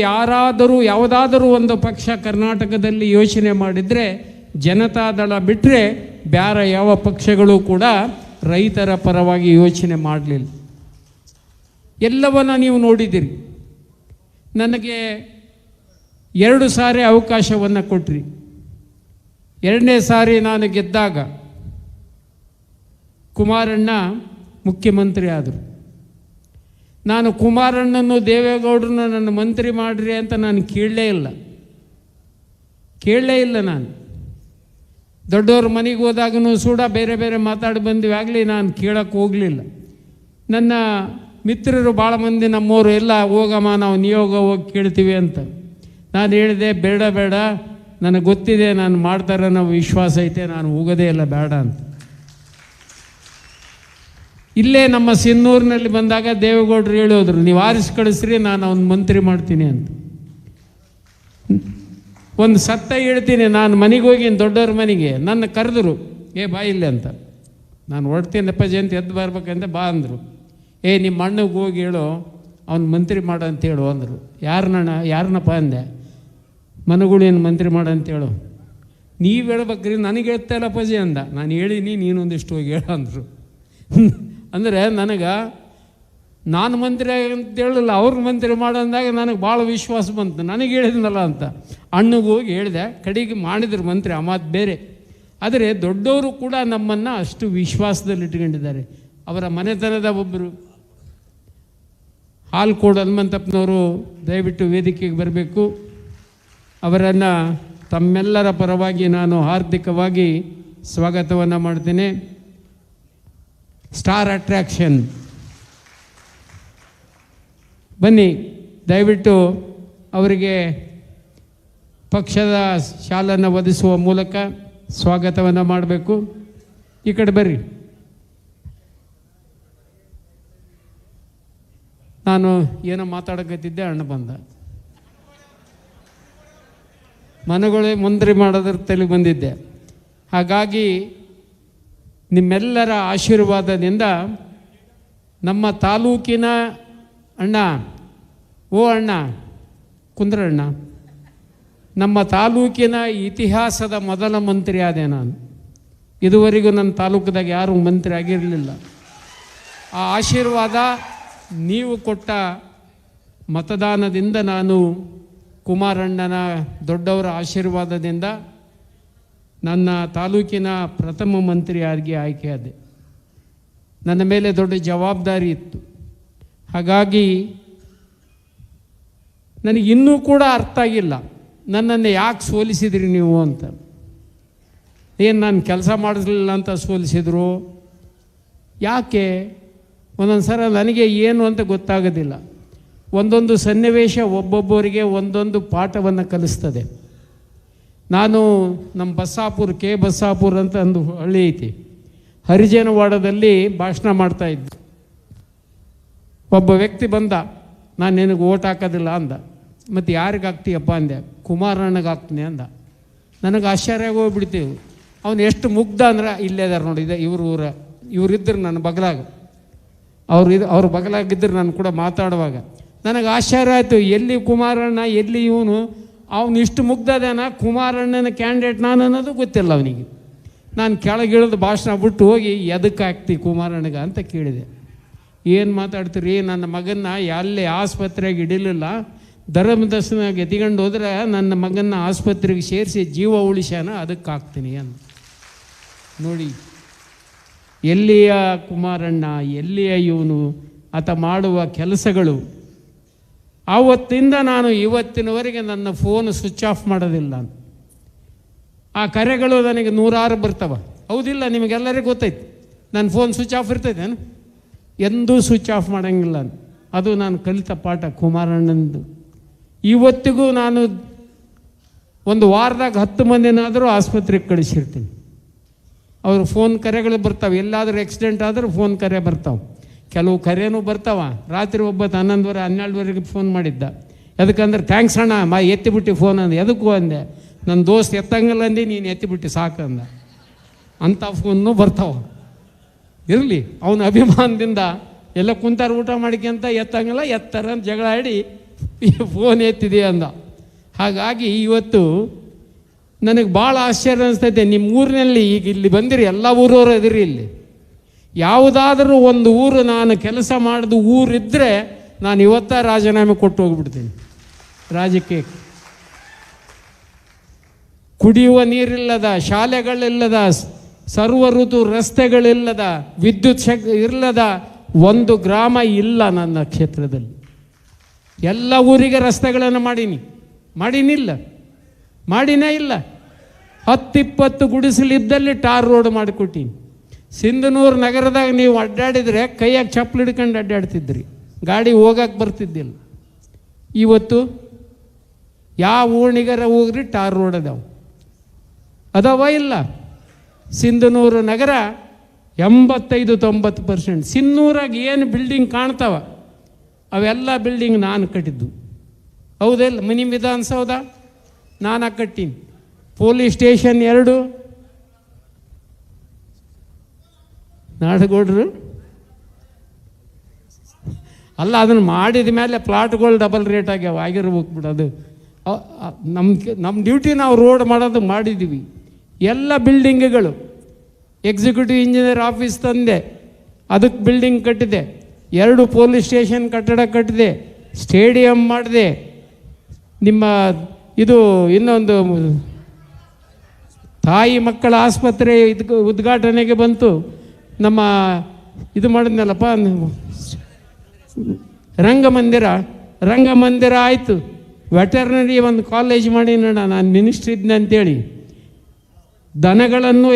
ಯಾರಾದರೂ ಯಾವುದಾದರೂ ಒಂದು ಪಕ್ಷ ಕರ್ನಾಟಕದಲ್ಲಿ ಯೋಚನೆ ಮಾಡಿದರೆ ಜನತಾದಳ ಬಿಟ್ಟರೆ ಬೇರೆ ಯಾವ ಪಕ್ಷಗಳು ಕೂಡ ರೈತರ ಪರವಾಗಿ ಯೋಚನೆ ಮಾಡಲಿಲ್ಲ. ಎಲ್ಲವನ್ನ ನೀವು ನೋಡಿದ್ದೀರಿ. ನನಗೆ 2 ಸಾರಿ ಅವಕಾಶವನ್ನು ಕೊಟ್ರಿ. 2ನೇ ಸಾರಿ ನಾನು ಗೆದ್ದಾಗ ಕುಮಾರಣ್ಣ ಮುಖ್ಯಮಂತ್ರಿ ಆದರು. ನಾನು ಕುಮಾರಣ್ಣನು ದೇವೇಗೌಡರನ್ನ ನನ್ನ ಮಂತ್ರಿ ಮಾಡಿರಿ ಅಂತ ನಾನು ಕೇಳಲೇ ಇಲ್ಲ. ನಾನು ದೊಡ್ಡವ್ರ ಮನೆಗೆ ಹೋದಾಗೂ ಕೂಡ ಬೇರೆ ಬೇರೆ ಮಾತಾಡಿ ಬಂದ್ವಿ ಆಗಲಿ ನಾನು ಕೇಳೋಕ್ಕೆ ಹೋಗಲಿಲ್ಲ. ನನ್ನ ಮಿತ್ರರು ಭಾಳ ಮಂದಿ ನಮ್ಮವರು ಎಲ್ಲ ಹೋಗಮ್ಮ ನಾವು ನಿಯೋಗ ಹೋಗಿ ಕೇಳ್ತೀವಿ ಅಂತ. ನಾನು ಹೇಳಿದೆ ಬೇಡ ನನಗೆ ಗೊತ್ತಿದೆ ನಾನು ಮಾಡ್ತಾರೆ ಅನ್ನೋ ವಿಶ್ವಾಸ ಐತೆ, ನಾನು ಹೋಗೋದೇ ಇಲ್ಲ ಬೇಡ ಅಂತ. ಇಲ್ಲೇ ನಮ್ಮ ಸಿನ್ನೂರಿನಲ್ಲಿ ಬಂದಾಗ ದೇವೇಗೌಡರು ಹೇಳೋದ್ರು ನೀವು ಆರಿಸಿ ಕಳಿಸ್ರಿ ನಾನು ಅವ್ನ ಮಂತ್ರಿ ಮಾಡ್ತೀನಿ ಅಂತ. ಒಂದು ಸತ್ತ ಹೇಳ್ತೀನಿ, ನಾನು ಮನೆಗೆ ಹೋಗಿ ದೊಡ್ಡವ್ರ ಮನೆಗೆ ನನ್ನ ಕರೆದ್ರು, ಬಾ ಇಲ್ಲೇ ಅಂತ. ನಾನು ಹೊರಡ್ತೀನಪ್ಪ ಜಯಂತಿ ಎದ್ದು ಬರ್ಬೇಕಂತ ಬಾ ಅಂದರು. ನಿಮ್ಮ ಅಣ್ಣಗೆ ಹೋಗಿ ಹೇಳು ಅವ್ನು ಮಂತ್ರಿ ಮಾಡ ಅಂತ ಹೇಳು ಅಂದರು. ಯಾರನ್ನಪ್ಪ ಅಂದೆ. ಮನಗುಳೇನು ಮಂತ್ರಿ ಮಾಡ ಅಂತ ಹೇಳು. ನೀವು ಹೇಳ್ಬೇಕ್ರಿ ನನಗೆ ಹೇಳ್ತಾ ಇಲ್ಲ ಪಜಿ ಅಂದ. ನಾನು ಹೇಳಿನಿ ನೀನೊಂದಿಷ್ಟು ಹೋಗಿ ಹೇಳು ಅಂದರು. ಅಂದರೆ ನನಗೆ ನಾನು ಮಂತ್ರಿ ಅಂತ ಹೇಳಿಲ್ಲ, ಅವ್ರ ಮಂತ್ರಿ ಮಾಡಂದಾಗ ನನಗೆ ಭಾಳ ವಿಶ್ವಾಸ ಬಂತು. ನನಗೆ ಹೇಳಿದ್ನಲ್ಲ ಅಂತ ಅಣ್ಣಗೆ ಹೋಗಿ ಹೇಳಿದೆ. ಕಡೆಗೆ ಮಾಡಿದ್ರು ಮಂತ್ರಿ, ಆ ಮಾತು ಬೇರೆ. ಆದರೆ ದೊಡ್ಡವರು ಕೂಡ ನಮ್ಮನ್ನು ಅಷ್ಟು ವಿಶ್ವಾಸದಲ್ಲಿ ಇಟ್ಕೊಂಡಿದ್ದಾರೆ. ಅವರ ಮನೆತನದ ಒಬ್ಬರು ಹಾಲ್ಕೋಡು ಹನುಮಂತಪ್ಪನವರು ದಯವಿಟ್ಟು ವೇದಿಕೆಗೆ ಬರಬೇಕು. ಅವರನ್ನು ತಮ್ಮೆಲ್ಲರ ಪರವಾಗಿ ನಾನು ಹಾರ್ದಿಕವಾಗಿ ಸ್ವಾಗತವನ್ನು ಮಾಡ್ತೇನೆ. ಸ್ಟಾರ್ ಅಟ್ರಾಕ್ಷನ್ ಬನ್ನಿ, ದಯವಿಟ್ಟು ಅವರಿಗೆ ಪಕ್ಷದ ಶಾಲನ್ನು ಒದಿಸುವ ಮೂಲಕ ಸ್ವಾಗತವನ್ನು ಮಾಡಬೇಕು. ಈ ಕಡೆ ಬರ್ರಿ. ನಾನು ಏನೋ ಮಾತಾಡಕತ್ತಿದ್ದೆ, ಅಣ್ಣ ಬಂದ. ಮನೆಗಳೇ ಮಂತ್ರಿ ಮಾಡೋದ್ರ ತಲೆ ಬಂದಿದ್ದೆ. ಹಾಗಾಗಿ ನಿಮ್ಮೆಲ್ಲರ ಆಶೀರ್ವಾದದಿಂದ ನಮ್ಮ ತಾಲೂಕಿನ ಅಣ್ಣ ಕುಂದ್ರಣ್ಣ, ನಮ್ಮ ತಾಲೂಕಿನ ಇತಿಹಾಸದ ಮೊದಲ ಮಂತ್ರಿ ಆದೆ ನಾನು. ಇದುವರೆಗೂ ನನ್ನ ತಾಲೂಕದಾಗ ಯಾರೂ ಮಂತ್ರಿ ಆಗಿರಲಿಲ್ಲ. ಆ ಆಶೀರ್ವಾದ ನೀವು ಕೊಟ್ಟ ಮತದಾನದಿಂದ ನಾನು ಕುಮಾರಣ್ಣನ ದೊಡ್ಡವರ ಆಶೀರ್ವಾದದಿಂದ ನನ್ನ ತಾಲೂಕಿನ ಪ್ರಥಮ ಮಂತ್ರಿಯಾಗಿ ಆಯ್ಕೆಯಾದೆ. ನನ್ನ ಮೇಲೆ ದೊಡ್ಡ ಜವಾಬ್ದಾರಿ ಇತ್ತು. ಹಾಗಾಗಿ ನನಗೆ ಇನ್ನೂ ಕೂಡ ಅರ್ಥ ಆಗಿಲ್ಲ, ನನ್ನನ್ನು ಯಾಕೆ ಸೋಲಿಸಿದ್ರಿ ನೀವು ಅಂತ. ಏನು ನಾನು ಕೆಲಸ ಮಾಡಿರಲಿಲ್ಲ ಅಂತ ಸೋಲಿಸಿದ್ರು, ಯಾಕೆ ಒಂದೊಂದು ಸಲ ನನಗೆ ಏನು ಅಂತ ಗೊತ್ತಾಗೋದಿಲ್ಲ. ಒಂದೊಂದು ಸನ್ನಿವೇಶ ಒಬ್ಬೊಬ್ಬರಿಗೆ ಒಂದೊಂದು ಪಾಠವನ್ನು ಕಲಿಸ್ತದೆ. ನಾನು ನಮ್ಮ ಬಸ್ಸಾಪುರ ಬಸ್ಸಾಪುರ ಅಂತ ಒಂದು ಹಳ್ಳಿ ಐತಿ, ಹರಿಜನವಾಡದಲ್ಲಿ ಭಾಷಣ ಮಾಡ್ತಾಯಿದ್ದೆ. ಒಬ್ಬ ವ್ಯಕ್ತಿ ಬಂದ, ನಾನು ನಿನಗೆ ಓಟ್ ಹಾಕೋದಿಲ್ಲ ಅಂದ. ಮತ್ತು ಯಾರಿಗೆ ಹಾಕ್ತೀಯಪ್ಪ ಅಂದೆ. ಕುಮಾರಣ್ಣಗೆ ಹಾಕ್ತೀನಿ ಅಂದ. ನನಗೆ ಆಶ್ಚರ್ಯ ಹೋಗ್ಬಿಡ್ತೀವಿ. ಅವನು ಎಷ್ಟು ಮುಗ್ಧ ಅಂದ್ರೆ, ಇಲ್ಲೇ ಇದಾರೆ ನೋಡಿದೆ ಇವರಿದ್ದರು ನನ್ನ ಬಗಲಾಗ, ಅವ್ರ ಬಗಲಾಗಿದ್ದರು ನಾನು ಕೂಡ ಮಾತಾಡುವಾಗ ನನಗೆ ಆಶ್ಚರ್ಯ ಆಯಿತು. ಎಲ್ಲಿ ಕುಮಾರಣ್ಣ, ಎಲ್ಲಿ ಇವನು, ಅವನು ಇಷ್ಟು ಮುಗ್ಧದೇನ, ಕುಮಾರಣ್ಣನ ಕ್ಯಾಂಡಿಡೇಟ್ ನಾನು ಅನ್ನೋದು ಗೊತ್ತಿಲ್ಲ ಅವನಿಗೆ. ನಾನು ಕೆಳಗಿಳಿದು ಭಾಷಣ ಬಿಟ್ಟು ಹೋಗಿ ಎದಕ್ಕೆ ಹಾಕ್ತಿ ಕುಮಾರಣ್ಣಗೆ ಅಂತ ಕೇಳಿದೆ. ಏನು ಮಾತಾಡ್ತೀರಿ, ನನ್ನ ಮಗನ್ನ ಎಲ್ಲಿ ಆಸ್ಪತ್ರೆಗೆ ಇಡಲಿಲ್ಲ, ಧರ್ಮದರ್ಶನಾಗ ಎತ್ಕೊಂಡು ಹೋದ್ರೆ ನನ್ನ ಮಗನ್ನ ಆಸ್ಪತ್ರೆಗೆ ಸೇರಿಸಿ ಜೀವ ಉಳಿಸ್ಯಾನ, ಅದಕ್ಕೆ ಹಾಕ್ತೀನಿ ಅಂತ. ನೋಡಿ, ಎಲ್ಲಿಯ ಕುಮಾರಣ್ಣ, ಎಲ್ಲಿಯ ಇವನು, ಆತ ಮಾಡುವ ಕೆಲಸಗಳು. ಆವತ್ತಿಂದ ನಾನು ಇವತ್ತಿನವರೆಗೆ ನನ್ನ ಫೋನ್ ಸ್ವಿಚ್ ಆಫ್ ಮಾಡೋದಿಲ್ಲ. ಆ ಕರೆಗಳು ನನಗೆ 106 ಬರ್ತವೆ, ಹೌದಿಲ್ಲ? ನಿಮಗೆಲ್ಲರಿಗೂ ಗೊತ್ತೈತೆ. ನನ್ನ ಫೋನ್ ಸ್ವಿಚ್ ಆಫ್ ಇರ್ತೈತೇನು? ಎಂದೂ ಸ್ವಿಚ್ ಆಫ್ ಮಾಡೋಂಗಿಲ್ಲ. ಅದು ನಾನು ಕಲಿತ ಪಾಠ ಕುಮಾರಣ್ಣಂದು. ಇವತ್ತಿಗೂ ನಾನು ಒಂದು ವಾರದಾಗ 10 ಮಂದಿನಾದರೂ ಆಸ್ಪತ್ರೆಗೆ ಕಳಿಸಿರ್ತೀನಿ. ಅವರು ಫೋನ್ ಕರೆಗಳು ಬರ್ತಾವೆ. ಎಲ್ಲಾದರೂ ಆಕ್ಸಿಡೆಂಟ್ ಆದರೂ ಫೋನ್ ಕರೆ ಬರ್ತಾವೆ. ಕೆಲವು ಕರೆನೂ ಬರ್ತಾವೆ. ರಾತ್ರಿ 11:00 12:00 ಫೋನ್ ಮಾಡಿದ್ದ. ಅದಕ್ಕಂದ್ರೆ ಥ್ಯಾಂಕ್ಸ್ ಅಣ್ಣ, ಎತ್ತಿಬಿಟ್ಟು ಫೋನ್ ಅಂದೆ. ಎದಕ್ಕೂ ಅಂದೆ, ನನ್ನ ದೋಸ್ತ್ ಎತ್ತಂಗಿಲ್ಲ ಅಂದು ನೀನು ಎತ್ತಿಬಿಟ್ಟು ಸಾಕಂದ. ಅಂಥ ಫೋನ್ನೂ ಬರ್ತಾವೆ. ಇರಲಿ, ಅವನ ಅಭಿಮಾನದಿಂದ ಎಲ್ಲ ಕುಂತಾರ ಊಟ ಮಾಡಿಕೊಂತ ಎತ್ತಂಗಿಲ್ಲ, ಎತ್ತರ ಅಂತ ಜಗಳ ಆಡಿ ಫೋನ್ ಎತ್ತಿದೆ ಅಂದ. ಹಾಗಾಗಿ ಇವತ್ತು ನನಗೆ ಭಾಳ ಆಶ್ಚರ್ಯ ಅನಿಸ್ತೈತೆ. ನಿಮ್ಮ ಊರಿನಲ್ಲಿ ಈಗ ಇಲ್ಲಿ ಬಂದಿರಿ, ಎಲ್ಲ ಊರವರು ಇದಿರಿ. ಇಲ್ಲಿ ಯಾವುದಾದ್ರೂ ಒಂದು ಊರು ನಾನು ಕೆಲಸ ಮಾಡಿದ ಊರಿದ್ದರೆ ನಾನು ಇವತ್ತ ರಾಜೀನಾಮೆ ಕೊಟ್ಟು ಹೋಗ್ಬಿಡ್ತೀನಿ ರಾಜಕೀಯಕ್ಕೆ. ಕುಡಿಯುವ ನೀರಿಲ್ಲದ, ಶಾಲೆಗಳಿಲ್ಲದ, ಸರ್ವ ಋತು ರಸ್ತೆಗಳಿಲ್ಲದ, ವಿದ್ಯುತ್ ಇಲ್ಲದ ಒಂದು ಗ್ರಾಮ ಇಲ್ಲ ನನ್ನ ಕ್ಷೇತ್ರದಲ್ಲಿ. ಎಲ್ಲ ಊರಿಗೆ ರಸ್ತೆಗಳನ್ನು ಮಾಡಿನಿಲ್ಲ, ಮಾಡಿನೇ ಇಲ್ಲ. 10-20 ಗುಡಿಸಲಿದ್ದಲ್ಲಿ ಟಾರ್ ರೋಡ್ ಮಾಡಿಕೊಟ್ಟೀನಿ. ಸಿಂಧನೂರು ನಗರದಾಗ ನೀವು ಅಡ್ಡಾಡಿದರೆ ಕೈಯಾಗ ಚಪ್ಪಲಿ ಹಿಡ್ಕೊಂಡು ಅಡ್ಡಾಡ್ತಿದ್ರಿ, ಗಾಡಿ ಹೋಗಕ್ಕೆ ಬರ್ತಿದ್ದಿಲ್ಲ. ಇವತ್ತು ಯಾವ ಓಣಿಗರ ಹೋಗ್ರಿ ಟಾರ್ ರೋಡ್ ಅದಾವ ಇಲ್ಲ. ಸಿಂಧನೂರು ನಗರ 85-90%. ಸಿನ್ನೂರಾಗ ಏನು ಬಿಲ್ಡಿಂಗ್ ಕಾಣ್ತಾವ ಅವೆಲ್ಲ ಬಿಲ್ಡಿಂಗ್ ನಾನು ಕಟ್ಟಿದ್ದು. ಹೌದಿಲ್ಲ? ಮಿನಿ ವಿಧಾನಸೌಧ ನಾನು ಕಟ್ಟೀನಿ. ಪೊಲೀಸ್ ಸ್ಟೇಷನ್ 2 ನಾಡಗೌಡರು ಅಲ್ಲ, ಅದನ್ನು ಮಾಡಿದ ಮೇಲೆ ಪ್ಲಾಟ್ಗಳು ಡಬಲ್ ರೇಟ್ ಆಗ್ಯಾವ, ಆಗಿರ್ಬೇಕು ಬಿಡೋದು. ನಮ್ಮ ಡ್ಯೂಟಿ ನಾವು ರೋಡ್ ಮಾಡೋದು ಮಾಡಿದ್ದೀವಿ. ಎಲ್ಲ ಬಿಲ್ಡಿಂಗ್ಗಳು, ಎಕ್ಸಿಕ್ಯೂಟಿವ್ ಇಂಜಿನಿಯರ್ ಆಫೀಸ್ ತಂದೆ, ಅದಕ್ಕೆ ಬಿಲ್ಡಿಂಗ್ ಕಟ್ಟಿದೆ. 2 ಪೊಲೀಸ್ ಸ್ಟೇಷನ್ ಕಟ್ಟಡ ಕಟ್ಟಿದೆ, ಸ್ಟೇಡಿಯಂ ಮಾಡಿದೆ. ನಿಮ್ಮ ಇದು ಇನ್ನೊಂದು ತಾಯಿ ಮಕ್ಕಳ ಆಸ್ಪತ್ರೆ ಇದಕ್ಕೆ ಉದ್ಘಾಟನೆಗೆ ಬಂತು. ನಮ್ಮ ಇದು ಮಾಡಿದ್ನಲ್ಲಪ್ಪ ರಂಗಮಂದಿರ ಆಯಿತು. ವೆಟರ್ನರಿ ಒಂದು ಕಾಲೇಜ್ ಮಾಡಿ ನಾನು ಮಿನಿಸ್ಟ್ರಿ ಇದ್ದೆ ಅಂತೇಳಿ ದನಗಳನ್ನು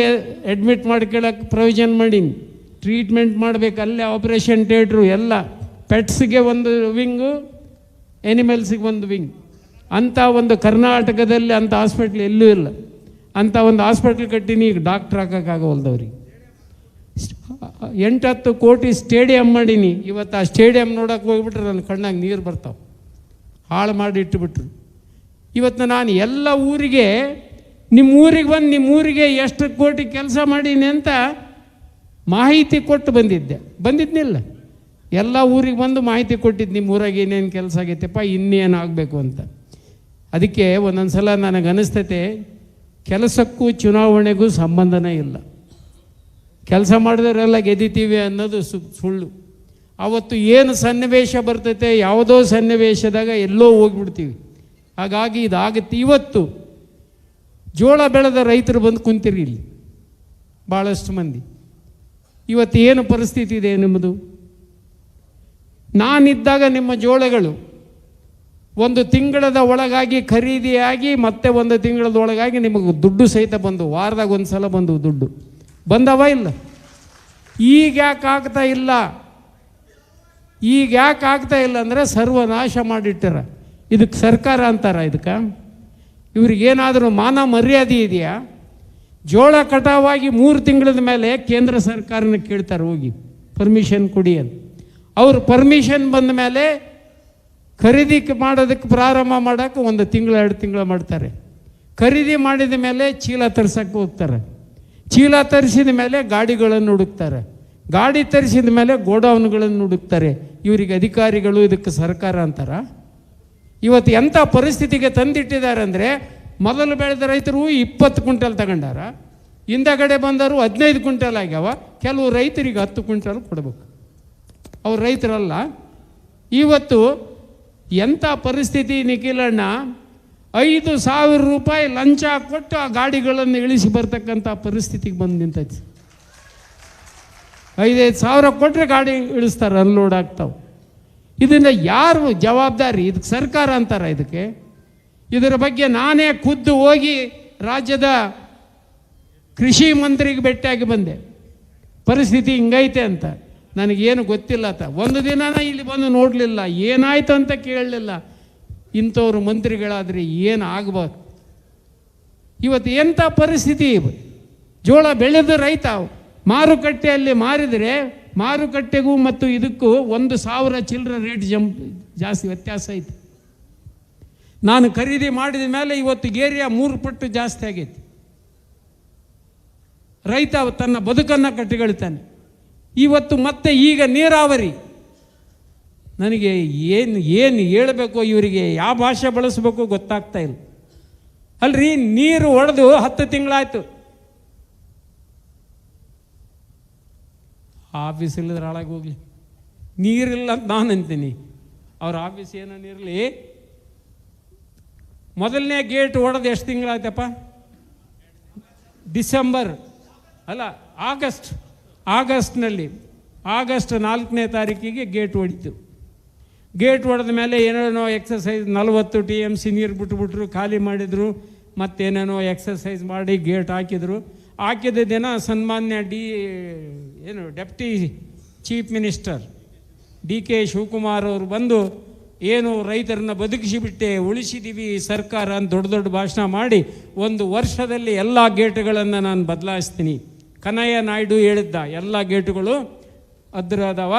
ಅಡ್ಮಿಟ್ ಮಾಡ್ಕೊಳ್ಳೋಕೆ ಪ್ರೊವಿಷನ್ ಮಾಡೀನಿ. ಟ್ರೀಟ್ಮೆಂಟ್ ಮಾಡಬೇಕು, ಅಲ್ಲೇ ಆಪ್ರೇಷನ್ ಥಿಯೇಟ್ರು ಎಲ್ಲ. ಪೆಟ್ಸ್ಗೆ ಒಂದು ವಿಂಗು, ಎನಿಮಲ್ಸಿಗೆ ಒಂದು ವಿಂಗ್. ಅಂಥ ಒಂದು ಕರ್ನಾಟಕದಲ್ಲಿ ಅಂಥ ಹಾಸ್ಪಿಟ್ಲ್ ಎಲ್ಲೂ ಇಲ್ಲ. ಅಂಥ ಒಂದು ಹಾಸ್ಪಿಟ್ಲ್ ಕಟ್ಟಿನಿ. ಈಗ ಡಾಕ್ಟ್ರ್ ಹಾಕೋಕ್ಕಾಗವಲ್ದವ್ರಿಗೆ. 8-10 ಕೋಟಿ ಸ್ಟೇಡಿಯಂ ಮಾಡೀನಿ. ಇವತ್ತು ಆ ಸ್ಟೇಡಿಯಂ ನೋಡೋಕೆ ಹೋಗ್ಬಿಟ್ರೆ ನನ್ನ ಕಣ್ಣಾಗ ನೀರು ಬರ್ತಾವೆ. ಹಾಳು ಮಾಡಿ ಇಟ್ಟುಬಿಟ್ರು. ಇವತ್ತು ನಾನು ಎಲ್ಲ ಊರಿಗೆ, ನಿಮ್ಮ ಊರಿಗೆ ಬಂದು ನಿಮ್ಮ ಊರಿಗೆ ಎಷ್ಟು ಕೋಟಿ ಕೆಲಸ ಮಾಡೀನಿ ಅಂತ ಮಾಹಿತಿ ಕೊಟ್ಟು ಬಂದಿದ್ನಿಲ್ಲ. ಎಲ್ಲ ಊರಿಗೆ ಬಂದು ಮಾಹಿತಿ ಕೊಟ್ಟಿದ್ದು, ನಿಮ್ಮ ಊರಾಗ ಏನೇನು ಕೆಲಸ ಆಗೈತೆಪ್ಪ, ಇನ್ನೇನು ಆಗಬೇಕು ಅಂತ. ಅದಕ್ಕೆ ಒಂದೊಂದು ಸಲ ನನಗೆ ಅನಿಸ್ತೈತೆ, ಕೆಲಸಕ್ಕೂ ಚುನಾವಣೆಗೂ ಸಂಬಂಧನೇ ಇಲ್ಲ. ಕೆಲಸ ಮಾಡಿದವರೆಲ್ಲ ಗೆದ್ದಿತೀವಿ ಅನ್ನೋದು ಸುಳ್ಳು. ಅವತ್ತು ಏನು ಸನ್ನಿವೇಶ ಬರ್ತೈತೆ, ಯಾವುದೋ ಸನ್ನಿವೇಶದಾಗ ಎಲ್ಲೋ ಹೋಗ್ಬಿಡ್ತೀವಿ. ಹಾಗಾಗಿ ಇದಾಗುತ್ತೆ. ಇವತ್ತು ಜೋಳ ಬೆಳೆದ ರೈತರು ಬಂದು ಕುಂತಿರಿ ಇಲ್ಲಿ ಭಾಳಷ್ಟು ಮಂದಿ. ಇವತ್ತು ಏನು ಪರಿಸ್ಥಿತಿ ಇದೆ ನಿಮ್ಮದು? ನಾನಿದ್ದಾಗ ನಿಮ್ಮ ಜೋಳಗಳು 1 ತಿಂಗಳದ ಒಳಗಾಗಿ ಖರೀದಿಯಾಗಿ ಮತ್ತೆ 1 ತಿಂಗಳದ ಒಳಗಾಗಿ ನಿಮಗೆ ದುಡ್ಡು ಸಹಿತ ಬಂದು, ವಾರದಾಗ ಒಂದು ಸಲ ಬಂದು ದುಡ್ಡು ಬಂದವ ಇಲ್ಲ. ಈಗ ಯಾಕೆ ಆಗ್ತಾ ಇಲ್ಲ? ಅಂದರೆ ಸರ್ವನಾಶ ಮಾಡಿಟ್ಟಾರ. ಇದಕ್ಕೆ ಸರ್ಕಾರ ಅಂತಾರ? ಇವ್ರಿಗೇನಾದರೂ ಮಾನ ಮರ್ಯಾದೆ ಇದೆಯಾ? ಜೋಳ ಕಟಾವಾಗಿ 3 ತಿಂಗಳದ ಮೇಲೆ ಕೇಂದ್ರ ಸರ್ಕಾರನ ಕೇಳ್ತಾರೆ, ಹೋಗಿ ಪರ್ಮಿಷನ್ ಕೊಡಿ ಅಂತ. ಅವರು ಪರ್ಮಿಷನ್ ಬಂದ ಮೇಲೆ ಖರೀದಿ ಮಾಡೋದಕ್ಕೆ ಪ್ರಾರಂಭ ಮಾಡೋಕ್ಕೆ 1 ತಿಂಗಳು 2 ತಿಂಗಳು ಮಾಡ್ತಾರೆ. ಖರೀದಿ ಮಾಡಿದ ಮೇಲೆ ಚೀಲ ತರ್ಸಕ್ಕೆ ಹೋಗ್ತಾರೆ. ಚೀಲ ತರಿಸಿದ ಮೇಲೆ ಗಾಡಿಗಳನ್ನು ಹುಡುಕ್ತಾರೆ. ಗಾಡಿ ತರಿಸಿದ ಮೇಲೆ ಗೋಡೌನ್ಗಳನ್ನು ಹುಡುಕ್ತಾರೆ. ಇವರಿಗೆ ಅಧಿಕಾರಿಗಳು ಇದಕ್ಕೆ ಸರ್ಕಾರ ಅಂತಾರ? ಇವತ್ತು ಎಂಥ ಪರಿಸ್ಥಿತಿಗೆ ತಂದಿಟ್ಟಿದ್ದಾರೆ ಅಂದರೆ, ಮೊದಲು ಬೆಳೆದ ರೈತರು 20 ಕ್ವಿಂಟಲ್ ತಗೊಂಡಾರ, ಹಿಂದಗಡೆ ಬಂದರು 15 ಕ್ವಿಂಟಲ್ ಆಗ್ಯಾವ. ಕೆಲವು ರೈತರಿಗೆ 10 ಕ್ವಿಂಟಲ್ ಕೊಡಬೇಕು. ಅವ್ರು ರೈತರಲ್ಲ. ಇವತ್ತು ಎಂಥ ಪರಿಸ್ಥಿತಿ ನಿಖಿಲಣ್ಣ, 5,000 ರೂಪಾಯಿ ಲಂಚ ಕೊಟ್ಟು ಆ ಗಾಡಿಗಳನ್ನು ಇಳಿಸಿ ಬರ್ತಕ್ಕಂಥ ಪರಿಸ್ಥಿತಿಗೆ ಬಂದು ನಿಂತೈತಿ. 5,000 ಕೊಟ್ಟರೆ ಗಾಡಿ ಇಳಿಸ್ತಾರೆ, ಅನ್ಲೋಡ್ ಆಗ್ತಾವೆ. ಇದನ್ನು ಯಾರು ಜವಾಬ್ದಾರಿ? ಇದಕ್ಕೆ ಸರ್ಕಾರ ಅಂತಾರ? ಇದರ ಬಗ್ಗೆ ನಾನೇ ಖುದ್ದು ಹೋಗಿ ರಾಜ್ಯದ ಕೃಷಿ ಮಂತ್ರಿಗೆ ಭೇಟಿಯಾಗಿ ಬಂದೆ. ಪರಿಸ್ಥಿತಿ ಹಿಂಗೈತೆ ಅಂತ. ನನಗೇನು ಗೊತ್ತಿಲ್ಲ ಅಂತ. ಒಂದು ದಿನನ ಇಲ್ಲಿ ಬಂದು ನೋಡಲಿಲ್ಲ, ಏನಾಯ್ತು ಅಂತ ಕೇಳಲಿಲ್ಲ. ಇಂಥವ್ರು ಮಂತ್ರಿಗಳಾದರೆ ಏನು ಆಗಬೇಕು? ಇವತ್ತು ಎಂಥ ಪರಿಸ್ಥಿತಿ? ಜೋಳ ಬೆಳೆದ ರೈತ ಮಾರುಕಟ್ಟೆಯಲ್ಲಿ ಮಾರಿದರೆ, ಮಾರುಕಟ್ಟೆಗೂ ಮತ್ತು ಇದಕ್ಕೂ 1,000 ಚಿಲ್ಲರೆ ರೇಟ್ ಜಾಸ್ತಿ ವ್ಯತ್ಯಾಸ ಐತೆ. ನಾನು ಖರೀದಿ ಮಾಡಿದ ಮೇಲೆ ಇವತ್ತು ಏರಿಯಾ 3 ಪಟ್ಟು ಜಾಸ್ತಿ ಆಗೈತಿ. ರೈತ ತನ್ನ ಬದುಕನ್ನು ಕಟ್ಟಿಕೊಳ್ತಾನೆ. ಇವತ್ತು ಮತ್ತೆ ಈಗ ನನಗೆ ಏನು ಹೇಳಬೇಕು, ಇವರಿಗೆ ಯಾವ ಭಾಷೆ ಬಳಸಬೇಕು ಗೊತ್ತಾಗ್ತಾ ಇಲ್ಲ. ಅಲ್ರಿ, ನೀರು ಒಡೆದು 10 ತಿಂಗಳಾಯ್ತು. ಆಫೀಸ್ ಇಲ್ಲದ್ರೆ ಹಾಳಾಗಿ ಹೋಗಲಿ, ನೀರಿಲ್ಲ ಅಂತ ನಾನು ಅಂತೀನಿ. ಅವ್ರ ಆಫೀಸ್ ಏನೇನಿರಲಿ, ಮೊದಲನೇ ಗೇಟ್ ಒಡೆದು ಎಷ್ಟು ತಿಂಗಳಾಯ್ತಪ್ಪ? ಡಿಸೆಂಬರ್ ಅಲ್ಲ, ಆಗಸ್ಟ್ನಲ್ಲಿ ಆಗಸ್ಟ್ 4ನೇ ತಾರೀಕಿಗೆ ಗೇಟ್ ಹೊಡಿತು. ಗೇಟ್ ಹೊಡೆದ ಮೇಲೆ ಏನೇನೋ ಎಕ್ಸಸೈಸ್ 40 TMC ನೀರು ಬಿಟ್ಬಿಟ್ರು, ಖಾಲಿ ಮಾಡಿದರು. ಮತ್ತೇನೇನೋ ಎಕ್ಸಸೈಸ್ ಮಾಡಿ ಗೇಟ್ ಹಾಕಿದ ದಿನ ಸನ್ಮಾನ್ಯ deputy chief minister DK Shivakumar ಅವರು ಬಂದು, ಏನು ರೈತರನ್ನ ಬದುಕಿಸಿಬಿಟ್ಟೆ, ಉಳಿಸಿದ್ದೀವಿ ಸರ್ಕಾರ ಅಂತ ದೊಡ್ಡ ಭಾಷಣ ಮಾಡಿ 1 ವರ್ಷದಲ್ಲಿ ಎಲ್ಲ ಗೇಟುಗಳನ್ನು ನಾನು ಬದಲಾಯಿಸ್ತೀನಿ. ಕನಯ್ಯ ನಾಯ್ಡು ಹೇಳಿದ್ದ, ಎಲ್ಲ ಗೇಟುಗಳು ಅದ್ರದವ,